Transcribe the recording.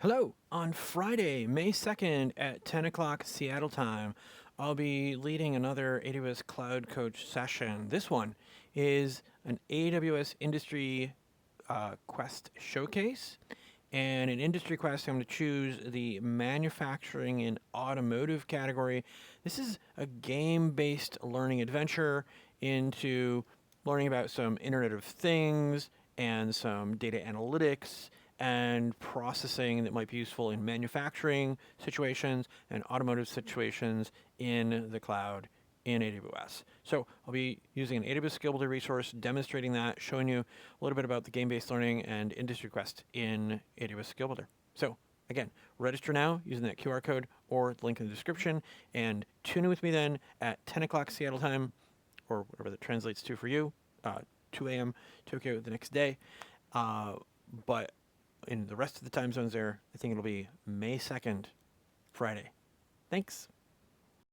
Hello. On Friday, May 2nd at 10 o'clock Seattle time, I'll be leading another AWS Cloud Coach session. This one is an AWS Industry Quest showcase. And in Industry Quest, I'm going to choose the manufacturing and automotive category. This is a game-based learning adventure into learning about some Internet of Things and some data analytics and processing that might be useful in manufacturing situations and automotive situations in the cloud in AWS. So I'll be using an AWS Skill Builder resource, demonstrating that, showing you a little bit about the game-based learning and Industry Quest in AWS Skill Builder. So again, register now using that QR code or the link in the description, and tune in with me then at 10 o'clock Seattle time, or whatever that translates to for you, 2 a.m. Tokyo the next day. But in the rest of the time zones there, I think it'll be May 2nd, Friday. Thanks.